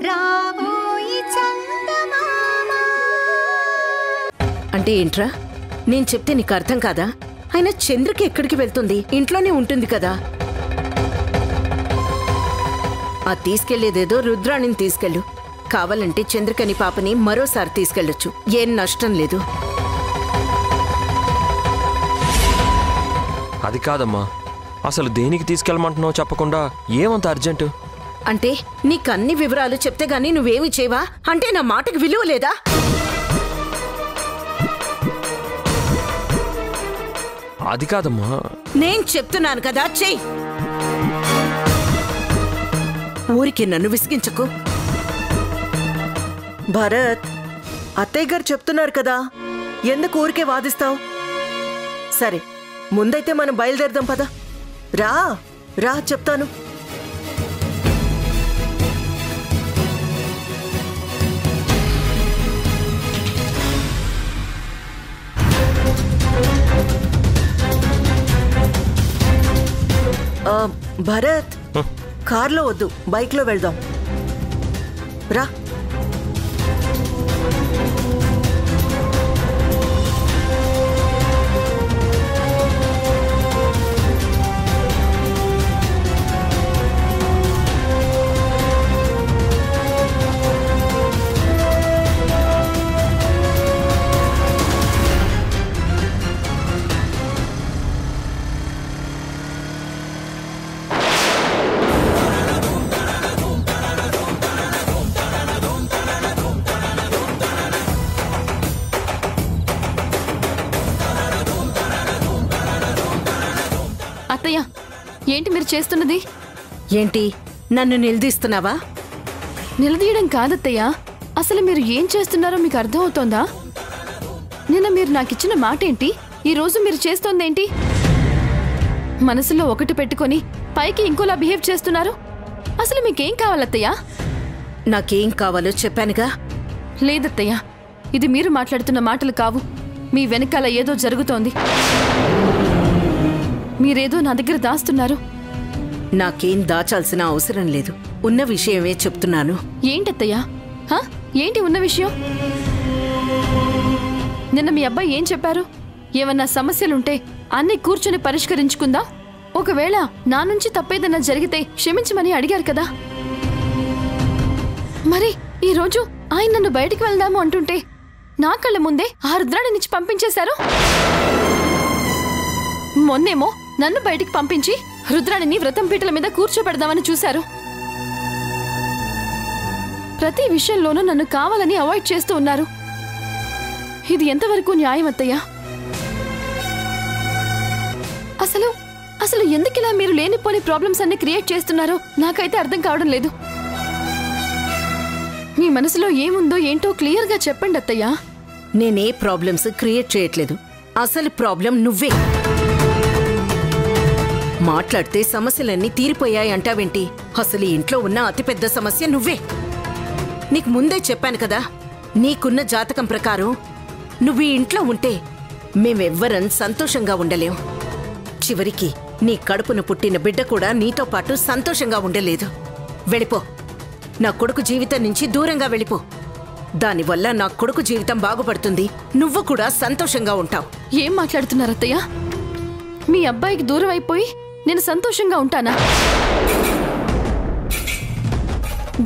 రాబోయి చందమామ. అంటే ఏంట్రా? నేను చెప్తే నీకు అర్థం కాదా? అయినా చంద్రకి ఎక్కడికి వెళ్తుంది? ఇంట్లోనే ఉంటుంది కదా. ఆ తీసుకెళ్లేదేదో రుద్రాణిని తీసుకెళ్ళు. కావాలంటే చంద్రకని పాపని మరోసారి తీసుకెళ్లొచ్చు. ఏం నష్టం లేదు. అది కాదమ్మా, అసలు దేనికి తీసుకెళ్ళమంటున్నావు చెప్పకుండా ఏమంత అర్జెంటు? అంటే నీకు అన్ని వివరాలు చెప్తే గానీ నువ్వేమి చేయవా? అంటే నా మాటకి విలువ లేదా? అది కాదమ్మా. నేను చెప్తున్నాను కదా, చెయ్యి. ఊరికి నన్ను విసిగించకు. భరత్, అత్తయ్య గారు చెప్తున్నారు కదా, ఎందుకు ఊరికే వాదిస్తావు? సరే, ముందైతే మనం బయలుదేరదాం పద. రా రా చెప్తాను. భరత్, కార్లో వద్దు, బైక్లో వెళ్దాం. రా. అత్తయ్య, ఏంటి మీరు చేస్తున్నది? ఏంటి, నన్ను నిలదీస్తున్నావా? నిలదీయడం కాదత్తయ్య, అసలు మీరు ఏం చేస్తున్నారో మీకు అర్థం అవుతోందా? నిన్న మీరు నాకిచ్చిన మాట ఏంటి? ఈరోజు మీరు చేస్తోందేంటి? మనసులో ఒకటి పెట్టుకొని పైకి ఇంకోలా బిహేవ్ చేస్తున్నారు. అసలు మీకేం కావాలత్తయ్య? నాకేం కావాలో చెప్పానుగా. లేదత్తయ్య, ఇది మీరు మాట్లాడుతున్న మాటలు కావు. మీ వెనకాల ఏదో జరుగుతోంది. మీరేదో నా దగ్గర దాస్తున్నారు. నాకేం దాచాల్సిన అవసరం లేదు. ఉన్న విషయమే చెప్తున్నాను. ఏంటత్తయ్యా? ఏంటి ఉన్న విషయం? నిన్న మీ అబ్బాయి ఏం చెప్పారు? ఏమన్నా సమస్యలుంటే అన్నీ కూర్చొని పరిష్కరించుకుందా? ఒకవేళ నా నుంచి తప్పేదన్నా జరిగితే క్షమించమని అడిగారు కదా. మరి ఈరోజు ఆయన నన్ను బయటికి వెళ్దాము అంటుంటే నా కళ్ళ ముందే ఆ రుద్రాణి నుంచి పంపించేశారు. మొన్నేమో నన్ను బయటికి పంపించి రుద్రాణిని వ్రతం పీటల మీద కూర్చోబెడదామని చూశారు. ప్రతి విషయంలోనూ నన్ను కావాలని అవాయిడ్ చేస్తూ ఉన్నారు. ఇది ఎంతవరకు న్యాయం అత్తయ్యా? అసలు అసలు ఎందుకిలా మీరు లేనిపోని ప్రాబ్లమ్స్ అన్ని క్రియేట్ చేస్తున్నారో నాకైతే అర్థం కావడం లేదు. మీ మనసులో ఏముందో ఏంటో క్లియర్గా చెప్పండి అత్తయ్యా. నేనే ప్రాబ్లమ్స్ క్రియేట్ చేయట్లేదు. అసలు ప్రాబ్లం నువ్వే. మాట్లాడితే సమస్యలన్నీ తీరిపోయాయి అంటావేంటి? అసలు ఇంట్లో ఉన్న అతిపెద్ద సమస్య నువ్వే. నీకు ముందే చెప్పాను కదా, నీకున్న జాతకం ప్రకారం నువ్వు ఈ ఇంట్లో ఉంటే మేమెవ్వరం సంతోషంగా ఉండలేం. చివరికి నీ కడుపున పుట్టిన బిడ్డ కూడా నీతో పాటు సంతోషంగా ఉండలేదు. వెళ్ళిపో. నా కొడుకు జీవితం నుంచి దూరంగా వెళ్ళిపో. దానివల్ల నా కొడుకు జీవితం బాగుపడుతుంది, నువ్వు కూడా సంతోషంగా ఉంటావు. ఏం మాట్లాడుతున్నారు అత్తయ్య? మీ అబ్బాయికి దూరం అయిపోయి నేను సంతోషంగా ఉంటానా?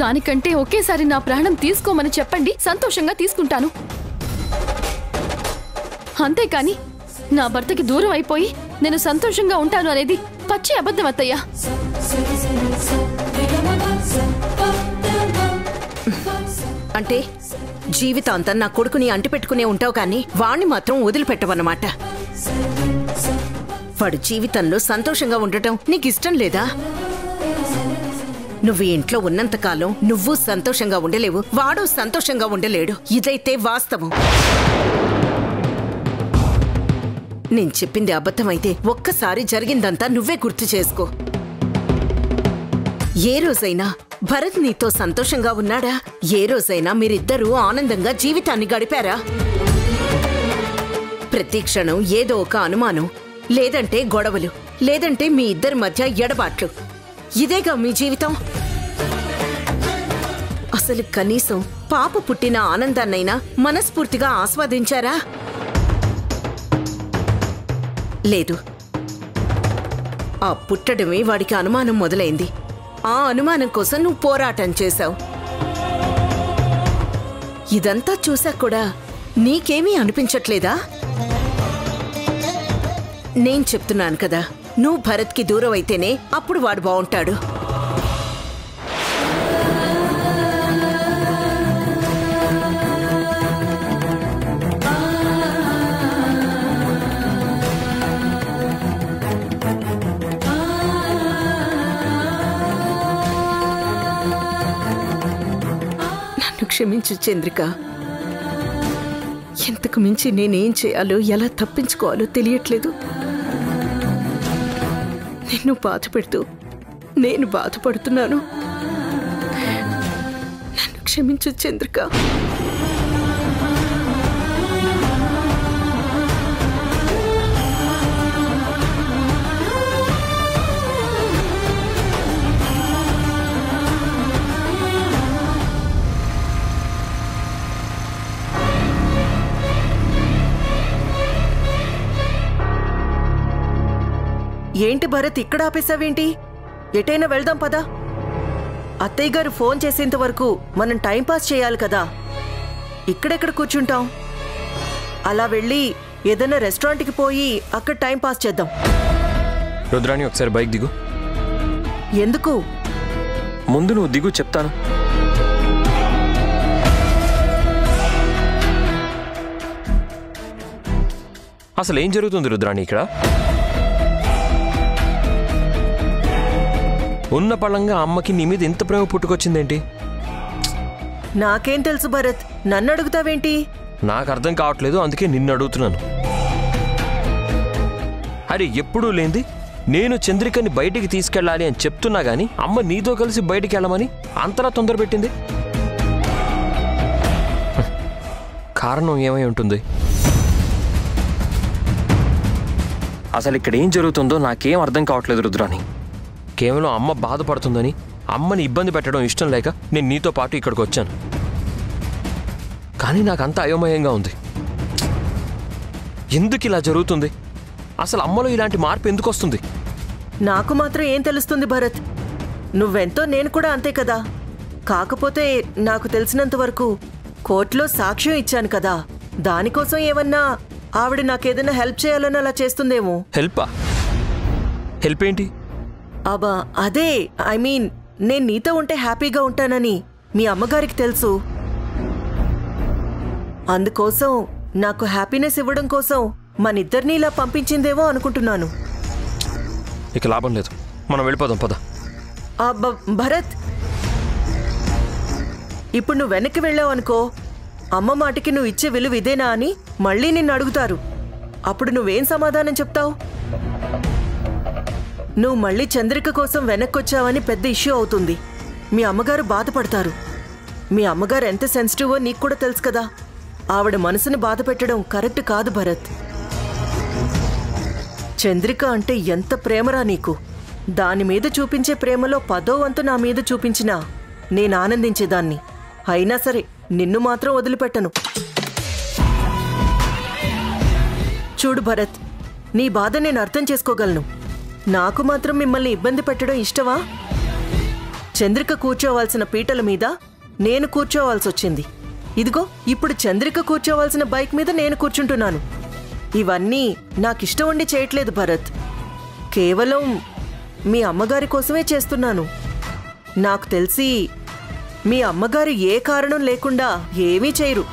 దానికంటే ఒకేసారి నా ప్రాణం తీసుకోమని చెప్పండి, సంతోషంగా తీసుకుంటాను. అంతేకాని నా భర్తకి దూరం అయిపోయి నేను సంతోషంగా ఉంటాను అనేది పచ్చి అబద్ధం అత్తయ్య. అంటే జీవితాంతం నా కొడుకుని అంటిపెట్టుకునే ఉంటావు కానీ వాణ్ణి మాత్రం వదిలిపెట్టవన్నమాట. వాడు జీవితంలో సంతోషంగా ఉండటం నీకు ఇష్టం లేదా? నువ్వు ఇంట్లో ఉన్నంతకాలం నువ్వు సంతోషంగా ఉండలేవు, వాడు సంతోషంగా ఉండలేడు. ఇదైతే వాస్తవం. నేను చెప్పింది అబద్ధమైతే ఒక్కసారి జరిగిందంతా నువ్వే గుర్తు చేసుకో. ఏ రోజైనా భరత్ నీతో సంతోషంగా ఉన్నాడా? ఏ రోజైనా మీరిద్దరూ ఆనందంగా జీవితాన్ని గడిపారా? ప్రతి క్షణం ఏదో ఒక అనుమానం, లేదంటే గొడవలు, లేదంటే మీ ఇద్దరి మధ్య ఎడబాట్లు. ఇదేగా మీ జీవితం. అసలు కనీసం పాప పుట్టిన ఆనందాన్నైనా మనస్ఫూర్తిగా ఆస్వాదించారా? లేదు. ఆ పుట్టడమే వాడికి అనుమానం మొదలైంది. ఆ అనుమానం కోసం నువ్వు పోరాటం చేశావు. ఇదంతా చూశాక కూడా నీకేమీ అనిపించట్లేదా? నేను చెప్తున్నాను కదా, నువ్వు భరత్కి దూరం అయితేనే అప్పుడు వాడు బాగుంటాడు. నన్ను క్షమించు చంద్రిక. ఇంతకు మించి నేనేం చేయాలో, ఎలా తప్పించుకోవాలో తెలియట్లేదు. నిన్ను బాధ పెడుతూ నేను బాధపడుతున్నాను. నన్ను క్షమించు చంద్రిక. ఏంటి భరత్, ఇక్కడ ఆపేశావేంటి? ఎటైనా వెళ్దాం పదా. అత్తయ్య గారు ఫోన్ చేసేంత వరకు మనం టైంపాస్ చేయాలి కదా. ఇక్కడెక్కడ కూర్చుంటాం? అలా వెళ్ళి ఏదైనా రెస్టారెంట్కి పోయి అక్కడ టైంపాస్ చేద్దాం. రుద్రాణి, ఒకసారి బైక్ దిగు. ఎందుకు? ముందు నువ్వు దిగు, చెప్తాను. అసలు ఏం జరుగుతుంది రుద్రాణి ఇక్కడ? ఉన్న పళంగా అమ్మకి నీ మీద ఎంత ప్రేమ పుట్టుకొచ్చిందేంటి? నాకేం తెలుసు భరత్, నన్ను అడుగుతావేంటి? నాకు అర్థం కావట్లేదు, అందుకే నిన్ను అడుగుతున్నాను. అరే, ఎప్పుడూ లేంది నేను చంద్రికని బయటికి తీసుకెళ్ళాలి అని చెప్తున్నా గానీ అమ్మ నీతో కలిసి బయటికి వెళ్ళమని అంతలా తొందర పెట్టింది. కారణం ఏమై ఉంటుంది? అసలు ఇక్కడ ఏం జరుగుతుందో నాకేం అర్థం కావట్లేదు రుద్రాణి. కేవలం అమ్మ బాధపడుతుందని, అమ్మని ఇబ్బంది పెట్టడం ఇష్టం లేక నేను నీతో పాటు ఇక్కడికి వచ్చాను. కానీ నాకంతా అయోమయంగా ఉంది. ఎందుకు ఇలా జరుగుతుంది? అసలు అమ్మలో ఇలాంటి మార్పు ఎందుకు వస్తుంది? నాకు మాత్రం ఏం తెలుస్తుంది భరత్? నువ్వెంతో నేను కూడా అంతే కదా. కాకపోతే నాకు తెలిసినంత వరకు కోర్టులో సాక్ష్యం ఇచ్చాను కదా. దానికోసం ఏమన్నా ఆవిడ నాకేదైనా హెల్ప్ చేయాలని అలా చేస్తుందేమో. హెల్పా? హెల్ప్ ఏంటి? అబ్బా అదే, ఐ మీన్ నేను నీతో ఉంటే హ్యాపీగా ఉంటానని మీ అమ్మగారికి తెలుసు. అందుకోసం నాకు హ్యాపీనెస్ ఇవ్వడం కోసం మనిద్దరినీ ఇలా పంపించిందేమో అనుకుంటున్నాను. ఇక లాభం లేదు, మనం వెళ్ళిపోదాం పద. భరత్, ఇప్పుడు నువ్వు వెనక్కి వెళ్ళావు అనుకో, అమ్మ మాటకి నువ్వు ఇచ్చే విలువ ఇదేనా అని మళ్ళీ నిన్ను అడుగుతారు. అప్పుడు నువ్వేం సమాధానం చెప్తావు? నువ్వు మళ్ళీ చంద్రిక కోసం వెనక్కొచ్చావని పెద్ద ఇష్యూ అవుతుంది. మీ అమ్మగారు బాధపడతారు. మీ అమ్మగారు ఎంత సెన్సిటివో నీకు కూడా తెలుసు కదా. ఆవిడ మనసుని బాధ పెట్టడం కరెక్ట్ కాదు భరత్. చంద్రిక అంటే ఎంత ప్రేమరా నీకు. దాని మీద చూపించే ప్రేమలో 10వ వంతు నా మీద చూపించినా నేను ఆనందించేదాన్ని. అయినా సరే నిన్ను మాత్రం వదిలిపెట్టను. చూడు భరత్, నీ బాధ నేను అర్థం చేసుకోగలను. నాకు మాత్రం మిమ్మల్ని ఇబ్బంది పెట్టడం ఇష్టమా? చంద్రిక కూర్చోవాల్సిన పీటల మీద నేను కూర్చోవాల్సి వచ్చింది. ఇదిగో ఇప్పుడు చంద్రిక కూర్చోవాల్సిన బైక్ మీద నేను కూర్చుంటున్నాను. ఇవన్నీ నాకిష్టం ఉండి చేయట్లేదు భరత్. కేవలం మీ అమ్మగారి కోసమే చేస్తున్నాను. నాకు తెలిసి మీ అమ్మగారు ఏ కారణం లేకుండా ఏమీ చేయరు.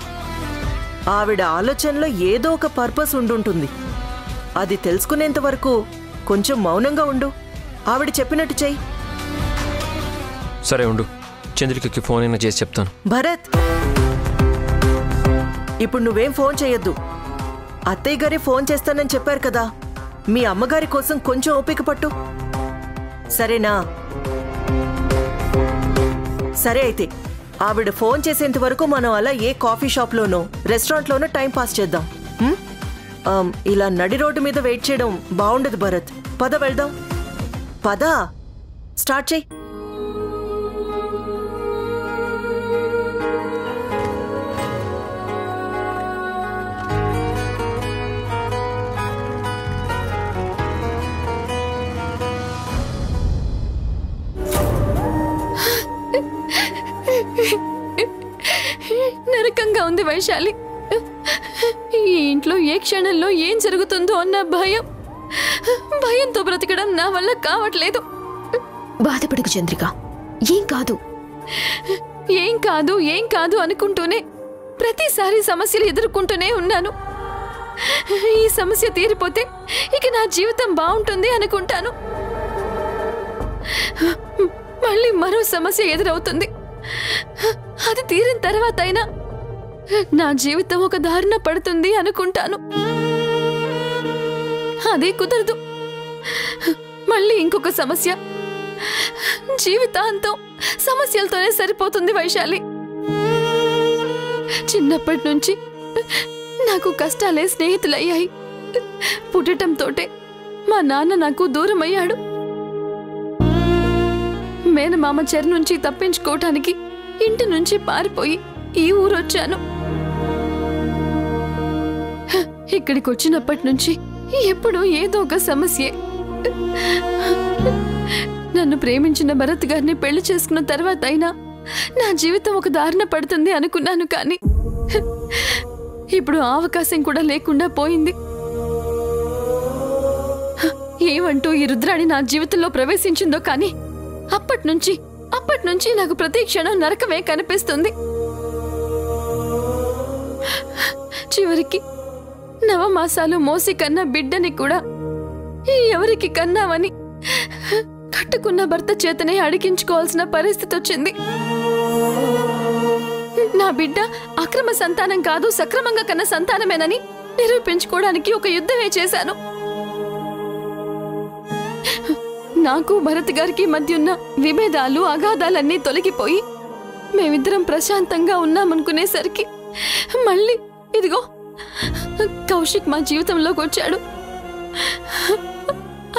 ఆవిడ ఆలోచనలో ఏదో ఒక పర్పస్ ఉండుంటుంది. అది తెలుసుకునేంత వరకు కొంచెం మౌనంగా ఉండు. ఆవిడ చెప్పినట్టు చెయ్యి. సరే ఉండు, చంద్రికకి ఫోన్ అయినా చేసి చెప్తాను. భరత్, ఇప్పుడు నువ్వేం ఫోన్ చేయొద్దు. అత్తయ్య గారి ఫోన్ చేస్తానని చెప్పారు కదా. మీ అమ్మగారి కోసం కొంచెం ఓపిక పట్టు, సరేనా? సరే అయితే ఆవిడ ఫోన్ చేసేంత వరకు మనం అలా ఏ కాఫీ షాప్లోనో రెస్టారెంట్లోనో టైం పాస్ చేద్దాం. ఇలా నడి రోడ్డు మీద వెయిట్ చేయడం బాగుండదు భరత్. పద వెళ్దాం. పద, స్టార్ట్ చెయ్యి. నరకంగా ఉంది వైశాలి. ఈ ఇంట్లో ఏ క్షణంలో ఏం జరుగుతుందో అన్న భయంతో బ్రతకడం నా వల్ల కావట్లేదు. బాధపడకు చంద్రిక, ఏం కాదు ఏం కాదు అనుకుంటూనే ప్రతిసారి సమస్యలు ఎదుర్కొంటూనే ఉన్నాను. ఈ సమస్య తీరిపోతే ఇక నా జీవితం బాగుంటుంది అనుకుంటాను. మళ్ళీ మరో సమస్య ఎదురవుతుంది. అది తీరిన తర్వాత అయినా నా జీవితం ఒక దారిన పడుతుంది అనుకుంటాను. అదే కుదరదు. మళ్ళీ ఇంకొక సమస్య. జీవితాంతం సమస్యలతోనే సరిపోతుంది వైశాలి. చిన్నప్పటి నుంచి నాకు కష్టాలే స్నేహితులయ్యాయి. పుట్టటంతోటే మా నాన్న నాకు దూరం అయ్యాడు. మేనమామ చెర నుంచి తప్పించుకోవటానికి ఇంటి నుంచి పారిపోయి ఈ ఊరొచ్చాను. ఇక్కడికి వచ్చినప్పటి నుంచి ఎప్పుడూ ఏదో ఒక సమస్యే. నన్ను ప్రేమించిన భరత్ గారిని పెళ్లి చేసుకున్న తర్వాత అయినా నా జీవితం ఒక దారిన పడుతుంది అనుకున్నాను. కానీ ఇప్పుడు అవకాశం కూడా లేకుండా పోయింది. ఏమంటూ ఈ రుద్రాణి నా జీవితంలో ప్రవేశించిందో కానీ అప్పటి నుంచి నాకు ప్రతి క్షణం నరకమే కనిపిస్తుంది. చివరికి నవమాసాలు మోసి కన్న బిడ్డని కూడా ఎవరికి కన్నావని కట్టుకున్న భర్త చేతనే అడిగించుకోవాల్సిన పరిస్థితి వచ్చింది. నా బిడ్డ అక్రమ సంతానం కాదు, సక్రమంగా కన్న సంతానమేనని నిరూపించుకోవడానికి ఒక యుద్ధమే చేశాను. నాకు భరత్ గారికి మధ్య ఉన్న విభేదాలు అగాధాలన్నీ తొలగిపోయి మేమిద్దరం ప్రశాంతంగా ఉన్నామనుకునేసరికి మళ్ళీ ఇదిగో కౌశిక్ మా జీవితంలోకి వచ్చాడు.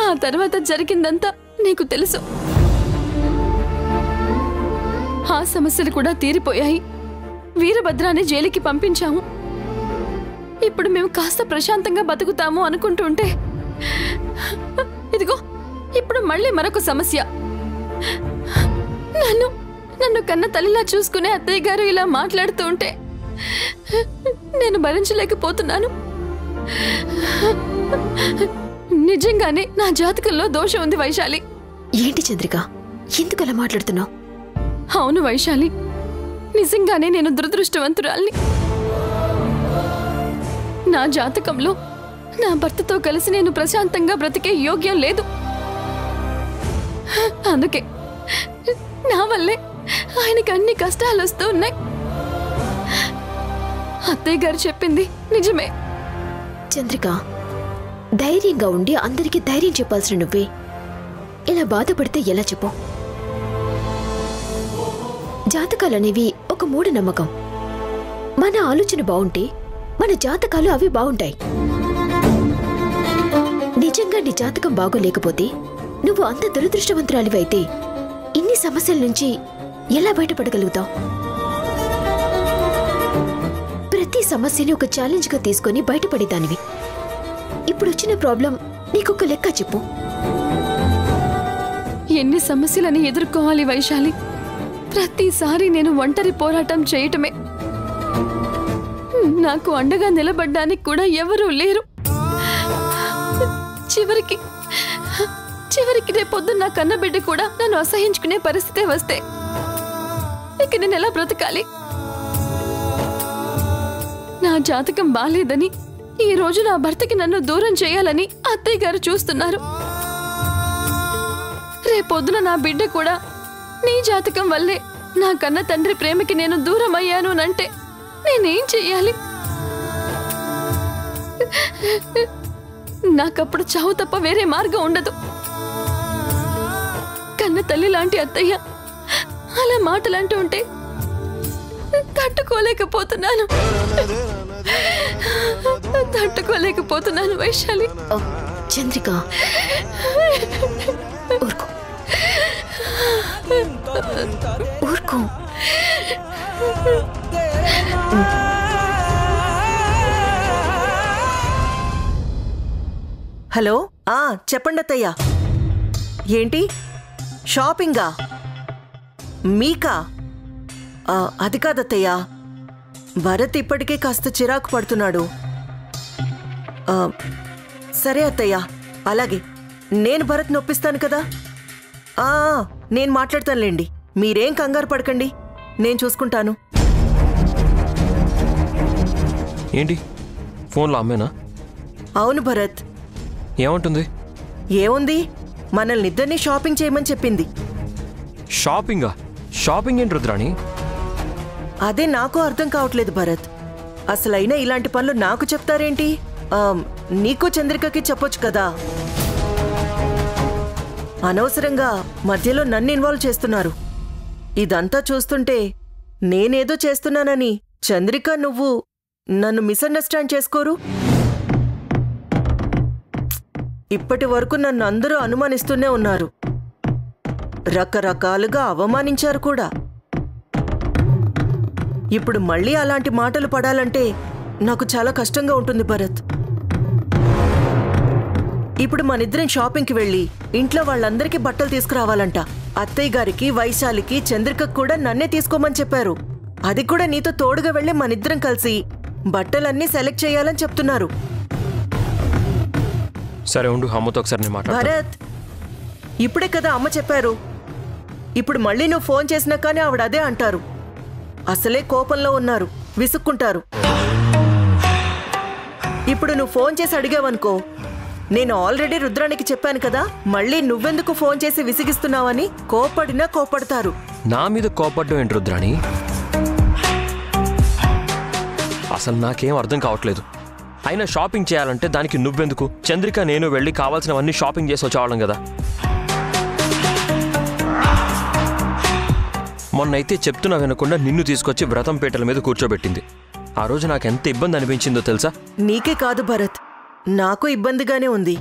ఆ తర్వాత జరిగిందంతా నీకు తెలుసు. ఆ సమస్యలు కూడా తీరిపోయాయి. వీరభద్రాన్ని జైలుకి పంపించాము. ఇప్పుడు మేము కాస్త ప్రశాంతంగా బతుకుతాము అనుకుంటుంటే ఇదిగో ఇప్పుడు మళ్ళీ మరొక సమస్య. నన్ను కన్న తల్లిలా చూసుకునే అత్తయ్య గారు ఇలా మాట్లాడుతూ ఉంటే నేను భరించలేకపోతున్నాను. నిజంగానే నా జాతకంలో దోషం ఉంది వైశాలి. ఏంటి చంద్రిక, ఎందుకు అలా మాట్లాడుతున్నావు? అవును వైశాలి, నిజంగానే నేను దురదృష్టవంతురాల్ని. నా జాతకంలో నా భర్తతో కలిసి నేను ప్రశాంతంగా బ్రతికే యోగ్యం లేదు. అందుకే నా వల్లే ఆయనకి అన్ని కష్టాలు వస్తూ ఉన్నాయి. అత్తయ్య గారు చెప్పింది నిజమే. చంద్రిక, ధైర్యంగా ఉండి అందరికీ ధైర్యం చెప్పాల్సిన నువ్వే ఇలా బాధపడితే ఎలా చెప్పు? జాతకాలనేవి ఒక మూఢనమ్మకం. మన ఆలోచన బాగుంటే మన జాతకాలు అవి బాగుంటాయి. నిజంగా నీ జాతకం బాగోలేకపోతే నువ్వు అంత దురదృష్టవంతురాలివైతే ఇన్ని సమస్యల నుంచి ఎలా బయటపడగలుగుతావు? ప్రతి సమస్యని ఒక ఛాలెంజ్ గా తీసుకొని బయటపడేదానివి. ఇప్పుడు వచ్చిన ప్రాబ్లం నీకొక లెక్క చెప్పు. ఎన్ని సమస్యలని ఎదుర్కోవాలి వైశాలి? ప్రతిసారి నేను ఒంటరి పోరాటం చేయటమే. నాకు అండగా నిలబడ్డానికి కూడా ఎవరూ లేరు. చివరికి రేపొద్దున్న నా కన్నబిడ్డ కూడా నన్ను అసహించుకునే పరిస్థితే వస్తే ఇక నేను ఎలా బ్రతకాలి? నా జాతకం బాలేదని ఈ రోజు నా భర్తకి నన్ను దూరం చేయాలని అత్తయ్య గారు చూస్తున్నారు. రేపొద్దున నా బిడ్డ కూడా నీ జాతకం వల్లే నా కన్న తండ్రి ప్రేమకి నేను దూరం అయ్యాను అంటే నేనేం చెయ్యాలి? నాకప్పుడు చావు తప్ప వేరే మార్గం ఉండదు. కన్న తల్లి లాంటి అత్తయ్య అలా మాటలంటూ ఉంటే తట్టుకోలేకపోతున్నాను వైశాలి. చంద్రిక, ఊరుకో ఊరుకో. హలో, చెప్పండి అత్తయ్య. ఏంటి షాపింగా? మీకా? అది కాదత్తయ్యా, భరత్ ఇప్పటికే కాస్త చిరాకు పడుతున్నాడు. సరే అత్తయ్యా, అలాగే నేను భరత్ నొప్పిస్తాను కదా. నేను మాట్లాడతానులేండి, మీరేం కంగారు పడకండి, నేను చూసుకుంటాను. ఏంటి ఫోన్లో అమ్మేనా? అవును భరత్. ఏమంటుంది? ఏముంది, మనల్ని ఇద్దరినీ షాపింగ్ చేయమని చెప్పింది. షాపింగా? షాపింగ్ ఏంటి రుద్రాణి? అదే నాకు అర్థం కావట్లేదు భరత్. అసలైనా ఇలాంటి పనులు నాకు చెప్తారేంటి? నీకు చంద్రికకి చెప్పొచ్చు కదా. అనవసరంగా మధ్యలో నన్ను ఇన్వాల్వ్ చేస్తున్నారు. ఇదంతా చూస్తుంటే నేనేదో చేస్తున్నానని చంద్రిక నువ్వు నన్ను మిస్అండర్స్టాండ్ చేసుకోరు? ఇప్పటి వరకు నన్ను అందరూ అనుమానిస్తూనే ఉన్నారు, రకరకాలుగా అవమానించారు కూడా. ఇప్పుడు మళ్ళీ అలాంటి మాటలు పడాలంటే నాకు చాలా కష్టంగా ఉంటుంది భరత్. ఇప్పుడు మనిద్దరం షాపింగ్కి వెళ్ళి ఇంట్లో వాళ్ళందరికీ బట్టలు తీసుకురావాలంట. అత్తయ్య గారికి, వైశాలికి, చంద్రికకు కూడా నన్నే తీసుకోమని చెప్పారు. అది కూడా నీతో తోడుగా వెళ్ళి మనిద్దరం కలిసి బట్టలన్నీ సెలెక్ట్ చేయాలని చెప్తున్నారు. సరే ఉండు, అమ్మతో ఒకసారి నేను మాట్లాడతాను. భరత్, ఇప్పుడే కదా అమ్మ చెప్పారు. ఇప్పుడు మళ్ళీ నువ్వు ఫోన్ చేసినా కానీ ఆవిడ అదే అంటారు. అసలే కోపంలో ఉన్నారు, విసుక్కుంటారు. ఇప్పుడు నువ్వు ఫోన్ చేసి అడిగావనుకో, నేను ఆల్రెడీ రుద్రానికి చెప్పాను కదా, మళ్ళీ నువ్వెందుకు ఫోన్ చేసి విసిగిస్తున్నావని కోపడినా కోపడతారు. నా మీద కోపడ్డం ఏంటి రుద్రాణి? అసలు నాకేం అర్థం కావట్లేదు. అయినా షాపింగ్ చేయాలంటే దానికి నువ్వెందుకు? చంద్రిక నేను వెళ్ళి కావాల్సినవన్నీ షాపింగ్ చేసి వచ్చేవాళ్ళం కదా. మొన్నైతే చెప్తున్నా వినకుండా నిన్ను తీసుకొచ్చి వ్రతం పీటల మీద కూర్చోబెట్టింది. ఆ రోజు నాకు ఎంత ఇబ్బంది అనిపించిందో తెలుసా? నీకే కాదు భరత్, నాకు ఇబ్బందిగానే ఉంది.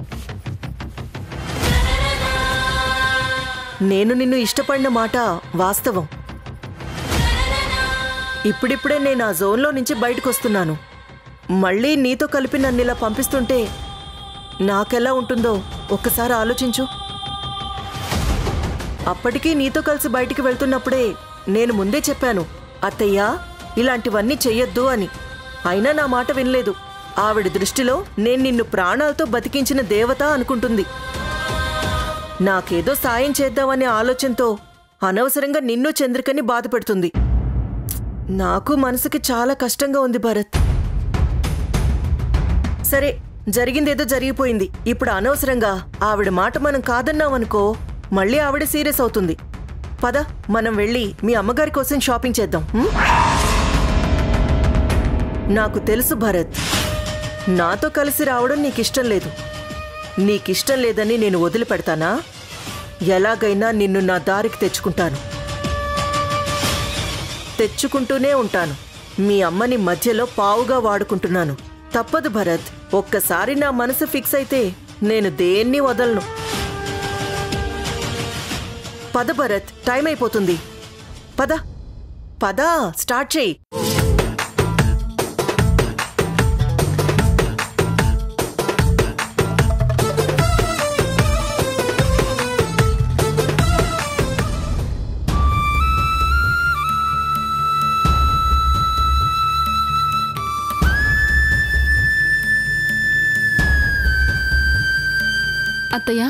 నేను నిన్ను ఇష్టపడిన మాట వాస్తవం. ఇప్పుడిప్పుడే నేను ఆ జోన్లో నుంచి బయటకు వస్తున్నాను. మళ్ళీ నీతో కలిపి నన్ను ఇలా పంపిస్తుంటే నాకెలా ఉంటుందో ఒక్కసారి ఆలోచించు. అప్పటికీ నీతో కలిసి బయటికి వెళ్తున్నప్పుడే నేను ముందే చెప్పాను, అత్తయ్యా ఇలాంటివన్నీ చెయ్యొద్దు అని. అయినా నా మాట వినలేదు. ఆవిడ దృష్టిలో నేను నిన్ను ప్రాణాలతో బతికించిన దేవత అనుకుంటుంది. నాకేదో సాయం చేద్దామనే ఆలోచనతో అనవసరంగా నిన్ను చంద్రికని బాధ పెడుతుంది. నాకు మనసుకి చాలా కష్టంగా ఉంది భరత్. సరే, జరిగిందేదో జరిగిపోయింది. ఇప్పుడు అనవసరంగా ఆవిడ మాట మనం కాదన్నామనుకో, మళ్ళీ ఆవిడ సీరియస్ అవుతుంది. పద, మనం వెళ్ళి మీ అమ్మగారి కోసం షాపింగ్ చేద్దాం. నాకు తెలుసు భరత్, నాతో కలిసి రావడం నీకిష్టం లేదు. నీకిష్టం లేదని నేను వదిలిపెడతానా? ఎలాగైనా నిన్ను నా దారికి తెచ్చుకుంటాను, తెచ్చుకుంటూనే ఉంటాను. మీ అమ్మని మధ్యలో పావుగా వాడుకుంటున్నాను. తప్పదు భరత్, ఒక్కసారి నా మనసు ఫిక్స్ అయితే నేను దేన్ని వదలను. పద భరత్, టైం అయిపోతుంది. పద పద, స్టార్ట్ చేయి. అత్తయ్య,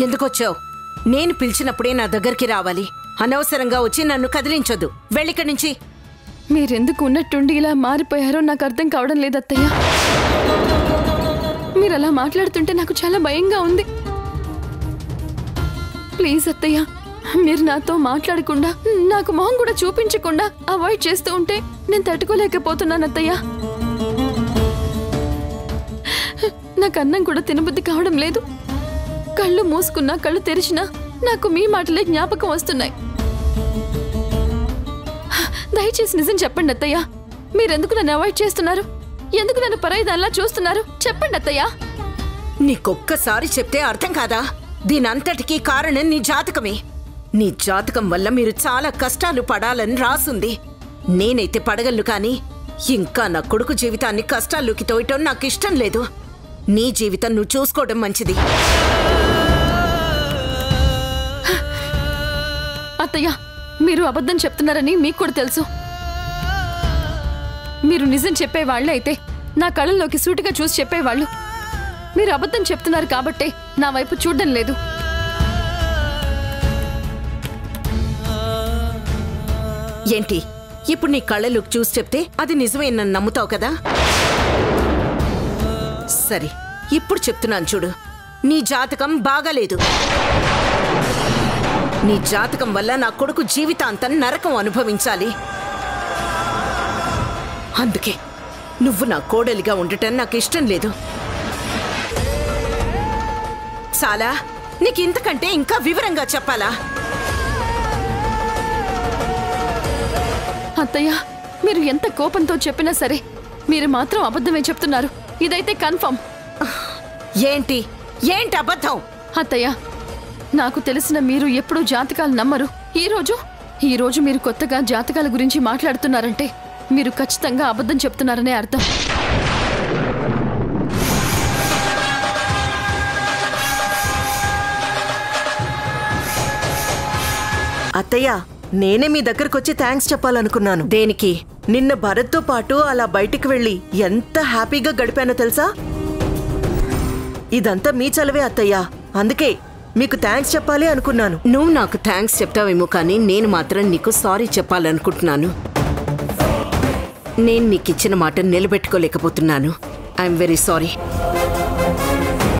ఎందుకొచ్చావు? నేను పిలిచినప్పుడే నా దగ్గరికి రావాలి. అనవసరంగా వచ్చి నన్ను కదిలించొద్దు. వెళ్ళిక్కడి నుంచి. మీరెందుకు ఉన్నట్టుండి ఇలా మారిపోయారో నాకు అర్థం కావడం లేదు అత్తయ్య. మీరు అలా మాట్లాడుతుంటే నాకు చాలా భయంగా ఉంది. ప్లీజ్ అత్తయ్య, మీరు నాతో మాట్లాడకుండా, నాకు మొహం కూడా చూపించకుండా అవాయిడ్ చేస్తూ ఉంటే నేను తట్టుకోలేకపోతున్నాను అత్తయ్య. నాకు అన్నం కూడా తినబుద్ధి కావడం లేదు. కళ్ళు మూసుకున్నా కళ్ళు తెరిచినా నాకు మీ మాటలే జ్ఞాపకం వస్తున్నాయి. దయచేసి నిజం చెప్పండి అత్తయ్య. మీరెందుకు నన్ను అవాయిడ్ చేస్తున్నారు? ఎందుకు నన్ను పరాయిదానిలా చూస్తున్నారు? చెప్పండి అత్తయ్య. నీకొక్కసారి చెప్తే అర్థం కాదా? దీనంతటికీ కారణం నీ జాతకమే. నీ జాతకం వల్ల మీరు చాలా కష్టాలు పడాలని రాసుంది. నేనైతే పడగలను, కానీ ఇంకా నా కొడుకు జీవితాన్ని కష్టాల్లోకి తోయటం నాకు ఇష్టం లేదు. నీ జీవితం నువ్వు చూసుకోవడం మంచిది. అత్తయ్య, మీరు అబద్ధం చెప్తున్నారని మీకు కూడా తెలుసు. మీరు నిజం చెప్పేవాళ్లే అయితే నా కళ్ళల్లోకి సూటిగా చూసి చెప్పేవాళ్ళు. మీరు అబద్ధం చెప్తున్నారు కాబట్టే నా వైపు చూడడం లేదు. ఏంటి ఇప్పుడు నీ కళ్ళలోకి చూసి చెప్తే అది నిజమే నన్ను నమ్ముతావు కదా? సరే, ఇప్పుడు చెప్తున్నాను చూడు, నీ జాతకం బాగాలేదు. నీ జాతకం వల్ల నా కొడుకు జీవితాంతం నరకం అనుభవించాలి. అందుకే నువ్వు నా కోడలిగా ఉండటం నాకు ఇష్టం లేదు. చాలా, నీకు ఇంతకంటే ఇంకా వివరంగా చెప్పాలా? అత్తయ్య, మీరు ఎంత కోపంతో చెప్పినా సరే మీరు మాత్రం అబద్ధమే చెప్తున్నారు. ఇదైతే కన్ఫర్మ్. ఏంటి ఏంటి అబద్ధం? అత్తయ్య, నాకు తెలిసిన మీరు ఎప్పుడూ జాతకాలు నమ్మరు. ఈ రోజు మీరు కొత్తగా జాతకాల గురించి మాట్లాడుతున్నారంటే మీరు ఖచ్చితంగా అబద్ధం చెప్తున్నారనే అర్థం. అత్తయ్య, నేనే మీ దగ్గరకొచ్చి థ్యాంక్స్ చెప్పాలనుకున్నాను. దేనికి? నిన్న భరత్తో పాటు అలా బయటికి వెళ్ళి ఎంత హ్యాపీగా గడిపానో తెలుసా? ఇదంతా మీ చలవే అత్తయ్య. అందుకే మీకు థ్యాంక్స్ చెప్పాలి అనుకున్నాను. నువ్వు నాకు థ్యాంక్స్ చెప్తావేమో కానీ నేను మాత్రం నీకు సారీ చెప్పాలనుకుంటున్నాను. నేను నీకు ఇచ్చిన మాట నిలబెట్టుకోలేకపోతున్నాను. I'm very sorry.